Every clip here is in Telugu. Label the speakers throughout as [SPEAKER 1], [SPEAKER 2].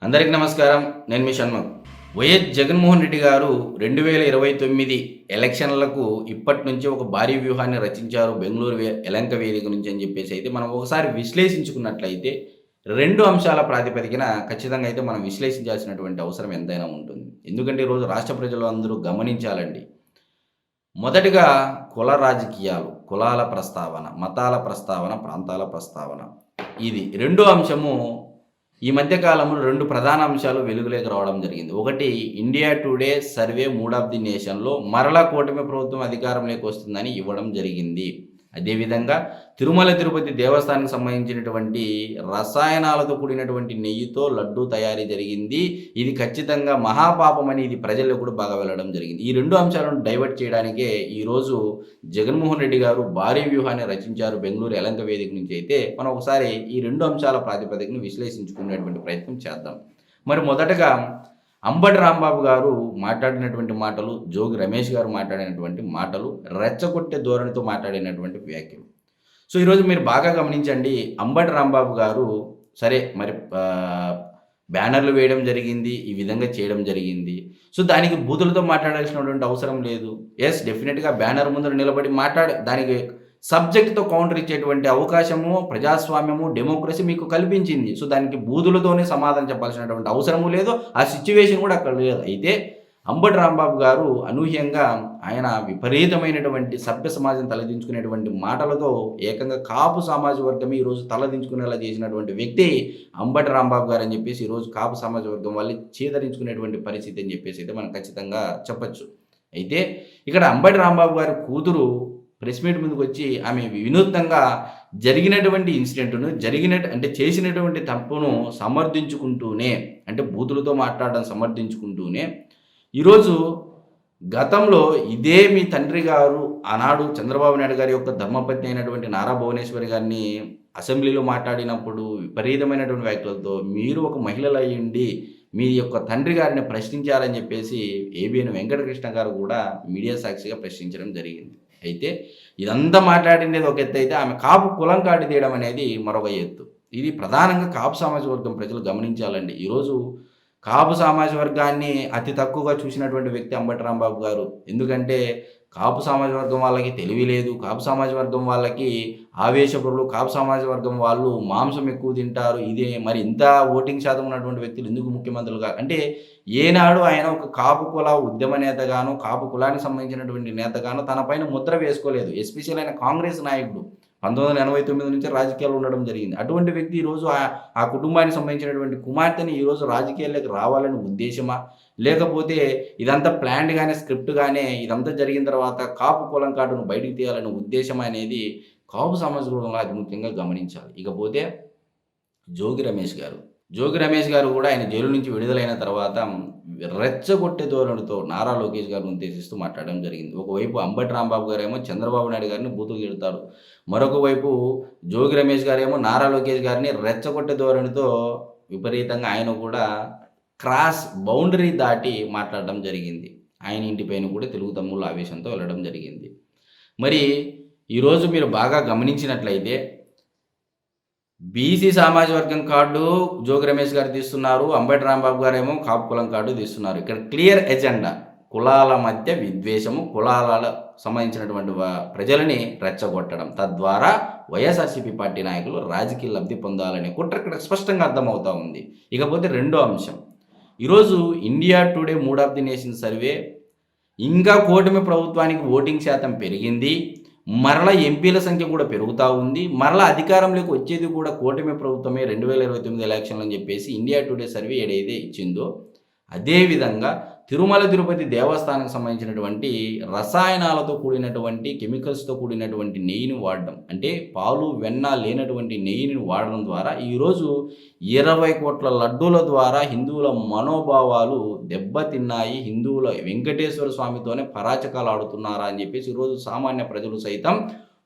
[SPEAKER 1] అందరికీ నమస్కారం. నేను మీ షణ్ముఖ్. వైఎస్ జగన్మోహన్ రెడ్డి గారు 2029 ఎలక్షన్లకు ఇప్పటి నుంచి ఒక భారీ వ్యూహాన్ని రచించారు బెంగుళూరు యలంక వేదిక నుంచి అని చెప్పేసి అయితే మనం ఒకసారి విశ్లేషించుకున్నట్లయితే 2 అంశాల ప్రాతిపదికన ఖచ్చితంగా అయితే మనం విశ్లేషించాల్సినటువంటి అవసరం ఎంతైనా ఉంటుంది. ఎందుకంటే ఈరోజు రాష్ట్ర ప్రజలు అందరూ గమనించాలండి. మొదటిగా కుల రాజకీయాలు, కులాల ప్రస్తావన, మతాల ప్రస్తావన, ప్రాంతాల ప్రస్తావన. ఇది రెండో అంశము ఈ మధ్య కాలంలో 2 ప్రధాన అంశాలు వెలుగులోకి రావడం జరిగింది. ఒకటి India Today survey mood of the నేషన్‌లో మరలా కూటమి ప్రభుత్వం అధికారంలోకి వస్తుందని ఇవ్వడం జరిగింది. అదేవిధంగా తిరుమల తిరుపతి దేవస్థానానికి సంబంధించినటువంటి రసాయనాలతో కూడినటువంటి నెయ్యితో లడ్డూ తయారీ జరిగింది. ఇది ఖచ్చితంగా మహాపాపమని ఇది ప్రజల్లో కూడా బాగా వెళ్ళడం జరిగింది. ఈ 2 అంశాలను డైవర్ట్ చేయడానికే ఈరోజు జగన్మోహన్ రెడ్డి గారు భారీ వ్యూహాన్ని రచించారు బెంగుళూరు యలంక వేదిక నుంచి అయితే మనం ఒకసారి ఈ 2 అంశాల ప్రాతిపదికన విశ్లేషించుకునేటువంటి ప్రయత్నం చేద్దాం. మరి మొదటగా అంబటి రాంబాబు గారు మాట్లాడినటువంటి మాటలు, జోగి రమేష్ గారు మాట్లాడినటువంటి మాటలు, రెచ్చగొట్టే ధోరణితో మాట్లాడినటువంటి వ్యాఖ్యలు. సో, ఈరోజు మీరు బాగా గమనించండి. అంబటి రాంబాబు గారు సరే మరి బ్యానర్లు వేయడం జరిగింది. ఈ విధంగా చేయడం జరిగింది. సో, దానికి బూతులతో మాట్లాడాల్సినటువంటి అవసరం లేదు. యెస్, డెఫినిట్‌గా బ్యానర్ ముందర నిలబడి దానికి సబ్జెక్ట్‌తో కౌంటర్ ఇచ్చేటువంటి అవకాశము, ప్రజాస్వామ్యము, డెమోక్రసీ మీకు కల్పించింది. సో, దానికి బూతులతోనే సమాధానం చెప్పాల్సినటువంటి అవసరము లేదు. ఆ సిట్యుయేషన్ కూడా అక్కడ లేదు. అయితే అంబటి రాంబాబు గారు అనూహ్యంగా ఆయన విపరీతమైనటువంటి సభ్య సమాజం తలదించుకునేటువంటి మాటలతో ఏకంగా కాపు సామాజిక వర్గమే ఈరోజు తలదించుకునేలా చేసినటువంటి వ్యక్తి అంబటి రాంబాబు గారు అని చెప్పేసి ఈరోజు కాపు సామాజిక వర్గం వాళ్ళు చీదరించుకునేటువంటి పరిస్థితి అని చెప్పేసి అయితే మనం ఖచ్చితంగా చెప్పొచ్చు. అయితే ఇక్కడ అంబటి రాంబాబు గారి కూతురు ప్రెస్ మీట్ ముందుకు వచ్చి ఆమె వినూత్నంగా జరిగినటువంటి ఇన్సిడెంట్ను చేసినటువంటి తప్పును సమర్థించుకుంటూనే, అంటే బూతులతో మాట్లాడడం సమర్థించుకుంటూనే ఈరోజు గతంలో ఇదే మీ తండ్రి గారు ఆనాడు చంద్రబాబు నాయుడు గారి యొక్క ధర్మపత్ని అయినటువంటి నారా భువనేశ్వరి గారిని అసెంబ్లీలో మాట్లాడినప్పుడు విపరీతమైనటువంటి వ్యాఖ్యలతో మీరు ఒక మహిళలు అయ్యుండి మీ యొక్క తండ్రి గారిని ప్రశ్నించారని చెప్పేసి ఏబిఎన్ వెంకటకృష్ణ గారు కూడా మీడియా సాక్షిగా ప్రశ్నించడం జరిగింది. అయితే ఇదంతా మాట్లాడిండేది ఒక ఎత్తు అయితే ఆమె కాపు కులం కార్డు తీయడం అనేది మరొక ఎత్తు. ఇది ప్రధానంగా కాపు సామాజిక వర్గం ప్రజలు గమనించాలండి. ఈరోజు కాపు సామాజిక వర్గాన్ని అతి తక్కువగా చూసినటువంటి వ్యక్తి అంబటి రాంబాబు గారు. ఎందుకంటే కాపు సామాజిక వర్గం వాళ్ళకి తెలివి లేదు, కాపు సామాజిక వర్గం వాళ్ళకి ఆవేశపరులు, కాపు సామాజిక వర్గం వాళ్ళు మాంసం ఎక్కువ తింటారు. ఇదే మరి ఇంత ఓటింగ్ శాతం ఉన్నటువంటి వ్యక్తులు ఎందుకు ముఖ్యమంత్రులుగా అంటే ఏనాడు ఆయన ఒక కాపు కుల ఉద్యమ నేతగాను, కాపు కులానికి సంబంధించినటువంటి నేతగాను తన పైన ముద్ర వేసుకోలేదు. ఎస్పెషల్ ఆయన కాంగ్రెస్ నాయకుడు 1989 నుంచి రాజకీయాలు ఉండడం జరిగింది. అటువంటి వ్యక్తి ఈరోజు ఆ కుటుంబానికి సంబంధించినటువంటి కుమార్తెని ఈరోజు రాజకీయాల్లోకి రావాలని ఉద్దేశమా, లేకపోతే ఇదంతా ప్లాన్డ్‌గానే స్క్రిప్ట్‌గానే ఇదంతా జరిగిన తర్వాత కాపు కులం కార్డును బయటికి తీయాలనే ఉద్దేశమా అనేది కాపు సామాజిక వర్గంలో అతి ముఖ్యంగా గమనించాలి. ఇకపోతే జోగి రమేష్ గారు కూడా ఆయన జైలు నుంచి విడుదలైన తర్వాత రెచ్చగొట్టే ధోరణితో నారా లోకేష్ గారిని ఉద్దేశిస్తూ మాట్లాడడం జరిగింది. ఒకవైపు అంబటి రాంబాబు గారేమో చంద్రబాబు నాయుడు గారిని బూతులు తిడతాడు. మరొక వైపు జోగి రమేష్ గారేమో నారా లోకేష్ గారిని రెచ్చగొట్టే ధోరణితో విపరీతంగా ఆయన కూడా క్రాస్ బౌండరీ దాటి మాట్లాడడం జరిగింది. ఆయన ఇంటిపైన కూడా తెలుగు తమ్ముళ్ళు ఆవేశంతో వెళ్ళడం జరిగింది. మరి ఈరోజు మీరు బాగా గమనించినట్లయితే బీసీ సామాజిక వర్గం కార్డు జోగి రమేష్ గారు తీస్తున్నారు, అంబటి రాంబాబు గారేమో కాపు కులం కార్డు తీస్తున్నారు. ఇక్కడ క్లియర్ ఎజెండా కులాల మధ్య విద్వేషము, కులాల సంబంధించినటువంటి ప్రజలని రెచ్చగొట్టడం, తద్వారా వైఎస్ఆర్సీపీ పార్టీ నాయకులు రాజకీయ లబ్ధి పొందాలనే కుట్ర ఇక్కడ స్పష్టంగా అర్థమవుతూ ఉంది. ఇకపోతే రెండో అంశం, ఈరోజు India today mood of the nation survey ఇంకా కూటమి ప్రభుత్వానికి ఓటింగ్ శాతం పెరిగింది, మరలా ఎంపీల సంఖ్య కూడా పెరుగుతూ ఉంది, మరలా అధికారంలోకి వచ్చేది కూడా కూటమి ప్రభుత్వమే 2029 ఎలక్షన్లు అని చెప్పేసి ఇండియా టుడే సర్వే ఏదైతే ఇచ్చిందో అదేవిధంగా తిరుమల తిరుపతి దేవస్థానానికి సంబంధించినటువంటి రసాయనాలతో కూడినటువంటి కెమికల్స్తో కూడినటువంటి నెయ్యిని వాడడం, అంటే పాలు వెన్న లేనటువంటి నెయ్యిని వాడడం ద్వారా ఈరోజు 20 కోట్ల లడ్డూల ద్వారా హిందువుల మనోభావాలు దెబ్బతిన్నాయి, హిందువుల వెంకటేశ్వర స్వామితోనే పరాచకాలు ఆడుతున్నారా అని చెప్పేసి ఈరోజు సామాన్య ప్రజలు సైతం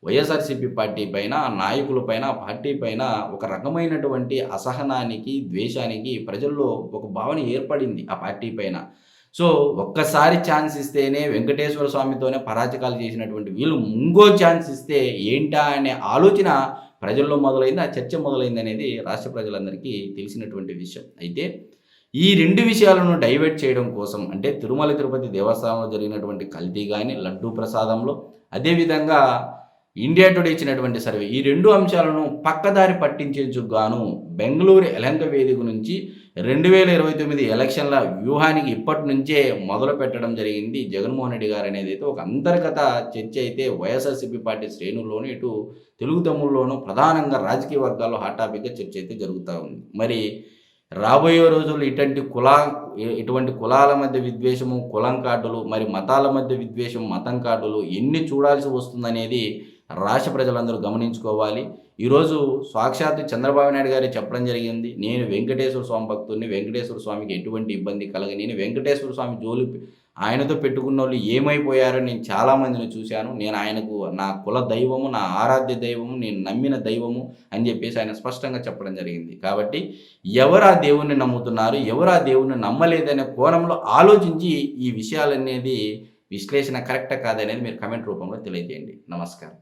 [SPEAKER 1] వైఎస్ఆర్సీపీ పార్టీ పైన, నాయకుల పైన, పార్టీ పైన ఒక రకమైనటువంటి అసహనానికి, ద్వేషానికి ప్రజల్లో ఒక భావన ఏర్పడింది ఆ పార్టీ పైన. సో ఒక్కసారి ఛాన్స్ ఇస్తేనే వెంకటేశ్వర స్వామితోనే పరాచకాలు చేసినటువంటి వీళ్ళు ఇంకో ఛాన్స్ ఇస్తే ఏంటా అనే ఆలోచన ప్రజల్లో మొదలైంది, ఆ చర్చ మొదలైంది అనేది రాష్ట్ర ప్రజలందరికీ తెలిసినటువంటి విషయం. అయితే ఈ 2 విషయాలను డైవర్ట్ చేయడం కోసం అంటే తిరుమల తిరుపతి దేవస్థానంలో జరిగినటువంటి కల్తీ గాని, లడ్డూ ప్రసాదంలో అదేవిధంగా ఇండియా టుడే ఇచ్చినటువంటి సర్వే ఈ 2 అంశాలను పక్కదారి పట్టించేందుకు గాను బెంగుళూరు యెలంక వేదిక నుంచి 2029 ఎలక్షన్‌ల వ్యూహానికి ఇప్పటి నుంచే మొదలుపెట్టడం జరిగింది. జగన్మోహన్ రెడ్డి గారనేదైతే ఒక అంతర్గత చర్చ అయితే వైఎస్ఆర్‌సీపీ పార్టీ శ్రేణుల్లోను, ఇటు తెలుగు తమ్ముల్లోనూ ప్రధానంగా రాజకీయ వర్గాల్లో హాట్ టాపిక్‌గా చర్చ అయితే జరుగుతా ఉంది. మరి రాబోయే రోజుల్లో ఇటువంటి కులాల మధ్య విద్వేషము, కులం కార్డులు, మరి మతాల మధ్య విద్వేషం, మతం కార్డులు ఎన్ని చూడాల్సి వస్తుందనేది రాష్ట్ర ప్రజలందరూ గమనించుకోవాలి. ఈరోజు సాక్షాత్తు చంద్రబాబు నాయుడు గారే చెప్పడం జరిగింది. నేను వెంకటేశ్వర స్వామి భక్తుడిని. వెంకటేశ్వర స్వామికి ఎటువంటి ఇబ్బంది కలగనీయను. వెంకటేశ్వర స్వామి ఆయనతో పెట్టుకున్నోళ్ళు ఏమైపోయారో నేను చాలామందిని చూశాను. నేను ఆయనకు నా కుల దైవము, నా ఆరాధ్య దైవము, నేను నమ్మిన దైవము అని చెప్పేసి ఆయన స్పష్టంగా చెప్పడం జరిగింది. కాబట్టి ఎవరు ఆ దేవుణ్ణి నమ్ముతున్నారు, ఎవరు ఆ దేవుణ్ణి నమ్మలేదనే కోణంలో ఆలోచించి ఈ విషయాలనేది విశ్లేషణ కరెక్టా కాదనేది మీరు కామెంట్ రూపంలో తెలియజేయండి. నమస్కారం.